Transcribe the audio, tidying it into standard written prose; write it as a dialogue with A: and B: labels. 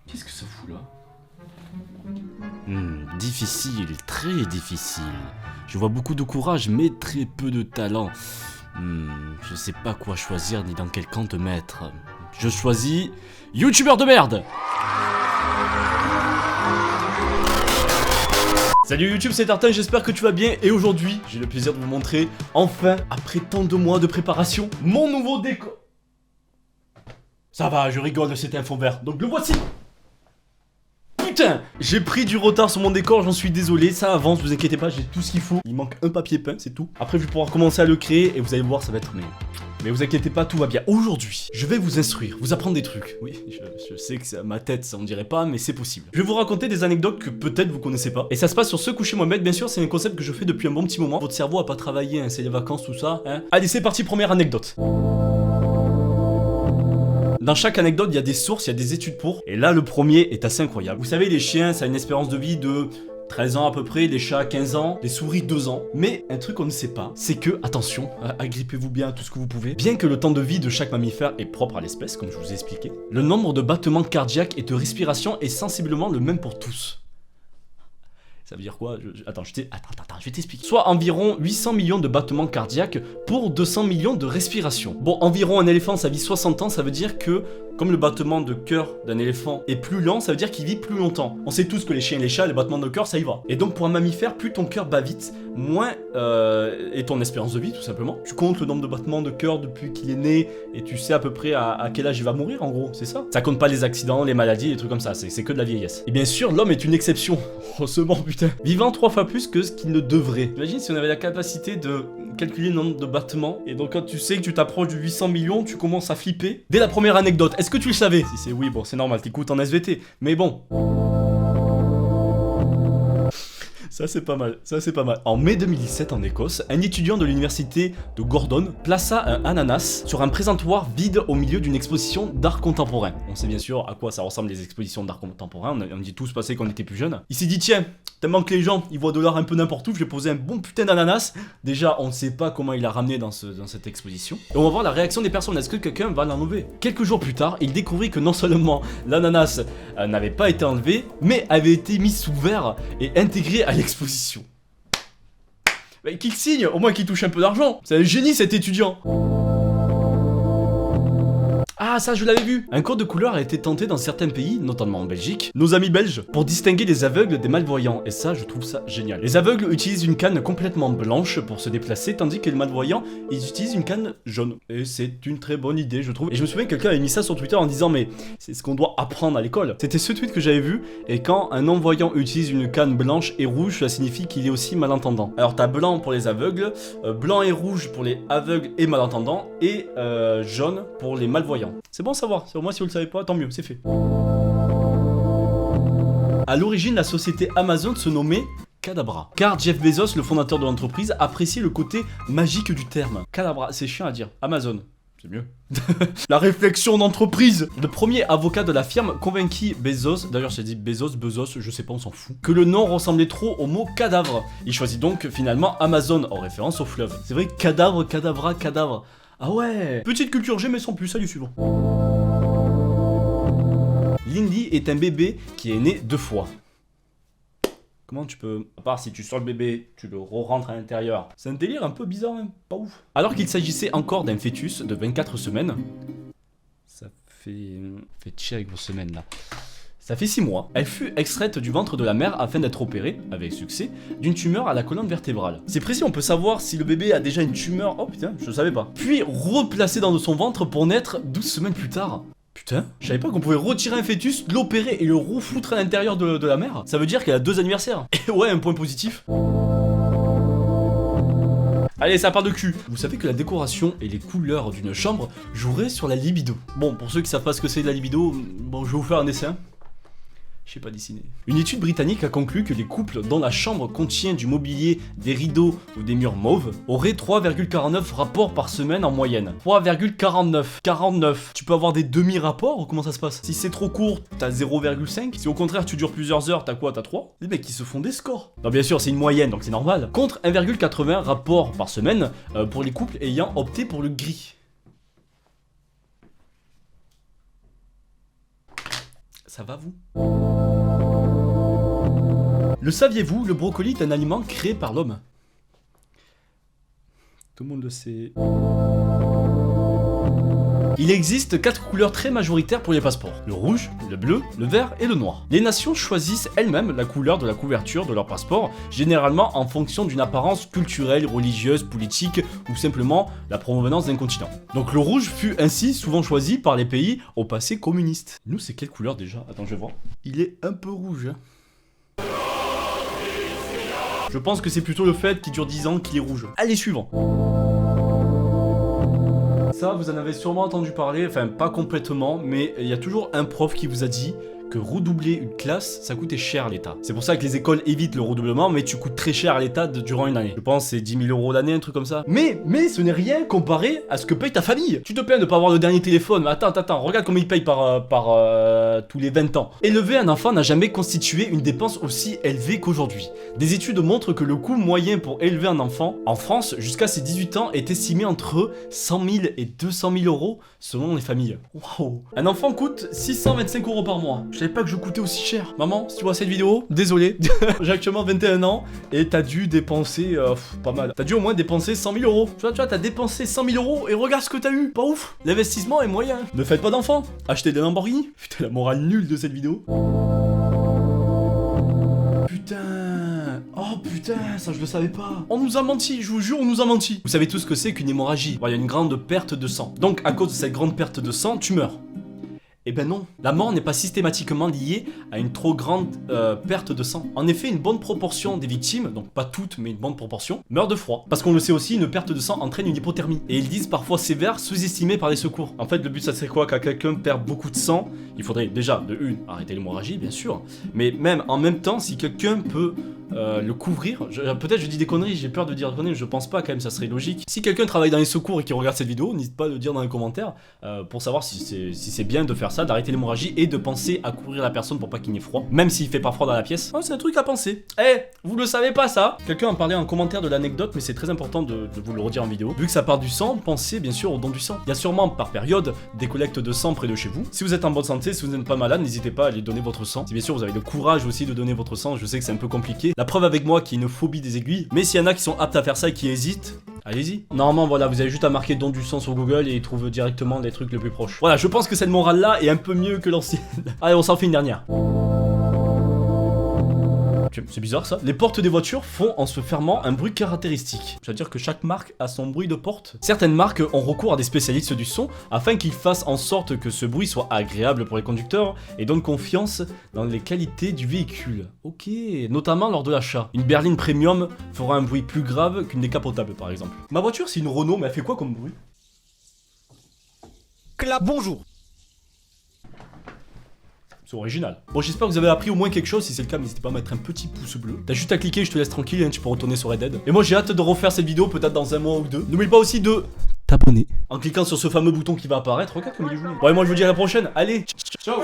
A: Qu'est-ce que ça fout là?
B: Difficile, très difficile. Je vois beaucoup de courage, mais très peu de talent. Je sais pas quoi choisir ni dans quel camp te mettre. Je choisis... YouTubeur de merde! Salut YouTube, c'est Tartin, j'espère que tu vas bien. Et aujourd'hui, j'ai le plaisir de vous montrer, enfin, après tant de mois de préparation, mon nouveau décor. Ça va, je rigole de cette info vert. Donc le voici. Putain, j'ai pris du retard sur mon décor, j'en suis désolé, ça avance, vous inquiétez pas, j'ai tout ce qu'il faut. Il manque un papier peint, c'est tout. Après, je vais pouvoir commencer à le créer et vous allez voir, ça va être mais vous inquiétez pas, tout va bien. Aujourd'hui, je vais vous instruire, vous apprendre des trucs. Oui, je sais que c'est à ma tête, ça on dirait pas, mais c'est possible. Je vais vous raconter des anecdotes que peut-être vous connaissez pas. Et ça se passe sur Ce Coucher Mohamed, bien sûr, c'est un concept que je fais depuis un bon petit moment. Votre cerveau a pas travaillé, hein, c'est les vacances, tout ça. Hein. Allez, c'est parti, première anecdote. Dans chaque anecdote, il y a des sources, il y a des études pour. Et là, le premier est assez incroyable. Vous savez, les chiens, ça a une espérance de vie de 13 ans à peu près, les chats 15 ans, les souris 2 ans. Mais un truc qu'on ne sait pas, c'est que, attention, agrippez-vous bien à tout ce que vous pouvez, bien que le temps de vie de chaque mammifère est propre à l'espèce, comme je vous ai expliqué, le nombre de battements cardiaques et de respiration est sensiblement le même pour tous. Ça veut dire quoi? Attends, je vais t'expliquer. Soit environ 800 millions de battements cardiaques pour 200 millions de respirations. Bon, environ un éléphant, ça vit 60 ans, ça veut dire que, comme le battement de cœur d'un éléphant est plus lent, ça veut dire qu'il vit plus longtemps. On sait tous que les chiens et les chats, les battements de cœur, ça y va. Et donc pour un mammifère, plus ton cœur bat vite, moins est ton espérance de vie, tout simplement. Tu comptes le nombre de battements de cœur depuis qu'il est né, et tu sais à peu près à quel âge il va mourir, en gros, c'est ça. Ça compte pas les accidents, les maladies, les trucs comme ça, c'est que de la vieillesse. Et bien sûr, l'homme est une exception. Heureusement, putain. Vivant 3 fois plus que ce qu'il ne devrait. Imagine si on avait la capacité de calculer le nombre de battements, et donc quand tu sais que tu t'approches du 800 millions, tu commences à flipper. Dès la première anecdote, est-ce que tu le savais? Si c'est oui, bon, c'est normal, t'écoutes en SVT, mais bon. Ça c'est pas mal, ça c'est pas mal. En mai 2017 en Écosse, un étudiant de l'université de Gordon plaça un ananas sur un présentoir vide au milieu d'une exposition d'art contemporain. On sait bien sûr à quoi ça ressemble les expositions d'art contemporain, on y est tous passé quand on était plus jeune. Il s'est dit tiens, tellement que les gens ils voient de l'art un peu n'importe où, je vais poser un bon putain d'ananas. Déjà on ne sait pas comment il a ramené dans cette exposition. Et on va voir la réaction des personnes, est-ce que quelqu'un va l'enlever? Quelques jours plus tard, il découvrit que non seulement l'ananas n'avait pas été enlevé, mais avait été mis sous verre et intégré à l'exposition. Mais qu'il signe, au moins qu'il touche un peu d'argent. C'est un génie cet étudiant. Ah ça je l'avais vu. Un code de couleur a été tenté dans certains pays, notamment en Belgique, nos amis belges, pour distinguer les aveugles des malvoyants, et ça je trouve ça génial. Les aveugles utilisent une canne complètement blanche pour se déplacer, tandis que les malvoyants, ils utilisent une canne jaune. Et c'est une très bonne idée je trouve. Et je me souviens que quelqu'un avait mis ça sur Twitter en disant mais c'est ce qu'on doit apprendre à l'école. C'était ce tweet que j'avais vu, et quand un non-voyant utilise une canne blanche et rouge, ça signifie qu'il est aussi malentendant. Alors t'as blanc pour les aveugles, blanc et rouge pour les aveugles et malentendants, et jaune pour les malvoyants. C'est bon à savoir, au moins si vous le savez pas, tant mieux, c'est fait. À l'origine, la société Amazon se nommait Cadabra, car Jeff Bezos, le fondateur de l'entreprise, appréciait le côté magique du terme. Cadabra, c'est chiant à dire. Amazon, c'est mieux. La réflexion d'entreprise. Le premier avocat de la firme convainquit Bezos, d'ailleurs j'ai dit Bezos, je sais pas, on s'en fout, que le nom ressemblait trop au mot cadavre. Il choisit donc finalement Amazon en référence au fleuve. C'est vrai, cadavre, cadavra, cadavre. Ah ouais. Petite culture G mais sans plus, salut suivant. Lindy est un bébé qui est né 2 fois. Comment tu peux... À part si tu sors le bébé, tu le re-rentres à l'intérieur. C'est un délire un peu bizarre, hein, pas ouf. Alors qu'il s'agissait encore d'un fœtus de 24 semaines... Ça fait... Faites chier avec vos semaines là. Ça fait 6 mois, elle fut extraite du ventre de la mère afin d'être opérée, avec succès, d'une tumeur à la colonne vertébrale. C'est précis, on peut savoir si le bébé a déjà une tumeur... Oh putain, je savais pas. Puis replacée dans son ventre pour naître 12 semaines plus tard. Putain, je savais pas qu'on pouvait retirer un fœtus, l'opérer et le refoutre à l'intérieur de la mère. Ça veut dire qu'elle a 2 anniversaires. Et ouais, un point positif. Allez, ça part de cul. Vous savez que la décoration et les couleurs d'une chambre joueraient sur la libido. Bon, pour ceux qui savent pas ce que c'est de la libido, bon, je vais vous faire un dessin. Je sais pas dessiner. Une étude britannique a conclu que les couples dont la chambre contient du mobilier, des rideaux ou des murs mauves auraient 3,49 rapports par semaine en moyenne. 3,49. 49. Tu peux avoir des demi-rapports ou comment ça se passe? Si c'est trop court, t'as 0,5. Si au contraire tu dures plusieurs heures, t'as quoi? T'as 3. Les mecs qui se font des scores. Non bien sûr c'est une moyenne donc c'est normal. Contre 1,80 rapports par semaine pour les couples ayant opté pour le gris. Ça va vous? Le saviez-vous, le brocoli est un aliment créé par l'homme. Tout le monde le sait. Il existe 4 couleurs très majoritaires pour les passeports. Le rouge, le bleu, le vert et le noir. Les nations choisissent elles-mêmes la couleur de la couverture de leur passeport, généralement en fonction d'une apparence culturelle, religieuse, politique ou simplement la provenance d'un continent. Donc le rouge fut ainsi souvent choisi par les pays au passé communiste. Nous c'est quelle couleur déjà? Attends, je vais voir. Il est un peu rouge. Je pense que c'est plutôt le fait qu'il dure 10 ans qu'il est rouge. Allez, suivant. Ça, vous en avez sûrement entendu parler, enfin pas complètement, mais il y a toujours un prof qui vous a dit que redoubler une classe, ça coûtait cher à l'État. C'est pour ça que les écoles évitent le redoublement, mais tu coûtes très cher à l'État durant une année. Je pense que c'est 10 000 € l'année, un truc comme ça. Mais ce n'est rien comparé à ce que paye ta famille. Tu te plains de pas avoir le dernier téléphone, mais attends, regarde combien il paye par tous les 20 ans. Élever un enfant n'a jamais constitué une dépense aussi élevée qu'aujourd'hui. Des études montrent que le coût moyen pour élever un enfant, en France, jusqu'à ses 18 ans, est estimé entre 100 000 et 200 000 € selon les familles. Waouh. Un enfant coûte 625 € par mois. Je savais pas que je coûtais aussi cher. Maman, si tu vois cette vidéo, désolé. J'ai actuellement 21 ans et t'as dû dépenser pas mal. T'as dû au moins dépenser 100 000 €. Tu vois, t'as dépensé 100 000 € et regarde ce que t'as eu. Pas ouf. L'investissement est moyen. Ne faites pas d'enfants. Achetez des Lamborghini. Putain, la morale nulle de cette vidéo. Putain. Oh putain, ça je le savais pas. On nous a menti, je vous jure, on nous a menti. Vous savez tous ce que c'est qu'une hémorragie. Il y a une grande perte de sang. Donc à cause de cette grande perte de sang, tu meurs. Eh ben non, la mort n'est pas systématiquement liée à une trop grande perte de sang. En effet, une bonne proportion des victimes, donc pas toutes, mais une bonne proportion, meurent de froid. Parce qu'on le sait aussi, une perte de sang entraîne une hypothermie. Et ils disent parfois sévère, sous-estimée par les secours. En fait, le but, ça serait quoi? Quand quelqu'un perd beaucoup de sang, il faudrait déjà, de une, arrêter l'hémorragie, bien sûr, mais même en même temps, si quelqu'un peut le couvrir, peut-être je dis des conneries, j'ai peur de dire des conneries, je pense pas quand même, ça serait logique. Si quelqu'un travaille dans les secours et qui regarde cette vidéo, n'hésite pas à le dire dans les commentaires pour savoir si c'est bien de faire ça, d'arrêter l'hémorragie et de penser à couvrir la personne pour pas qu'il n'y ait froid, même s'il fait pas froid dans la pièce. Oh, c'est un truc à penser. Eh, vous le savez pas ça? Quelqu'un en parlait en commentaire de l'anecdote, mais c'est très important de vous le redire en vidéo. Vu que ça part du sang, pensez bien sûr au don du sang. Il y a sûrement par période des collectes de sang près de chez vous. Si vous êtes en bonne santé, si vous n'êtes pas malade, n'hésitez pas à aller donner votre sang. Si bien sûr vous avez le courage aussi de donner votre sang, je sais que c'est un peu compliqué. La preuve avec moi qui est une phobie des aiguilles, mais s'il y en a qui sont aptes à faire ça et qui hésitent, allez-y. Normalement, voilà, vous avez juste à marquer don du sang sur Google et ils trouvent directement les trucs les plus proches. Voilà, je pense que cette morale-là est un peu mieux que l'ancienne. Allez, on s'en fait une dernière. C'est bizarre ça. Les portes des voitures font en se fermant un bruit caractéristique. C'est-à-dire que chaque marque a son bruit de porte. Certaines marques ont recours à des spécialistes du son afin qu'ils fassent en sorte que ce bruit soit agréable pour les conducteurs et donne confiance dans les qualités du véhicule. Ok, notamment lors de l'achat. Une berline premium fera un bruit plus grave qu'une décapotable par exemple. Ma voiture c'est une Renault, mais elle fait quoi comme bruit?
A: Clap, bonjour.
B: C'est original. Bon, j'espère que vous avez appris au moins quelque chose. Si c'est le cas, n'hésitez pas à mettre un petit pouce bleu. T'as juste à cliquer, je te laisse tranquille, hein, tu peux retourner sur Red Dead. Et moi, j'ai hâte de refaire cette vidéo, peut-être dans un mois ou deux. N'oublie pas aussi de t'abonner en cliquant sur ce fameux bouton qui va apparaître. Regarde comme il est joli. Bon, et moi, je vous dis à la prochaine. Allez, ciao.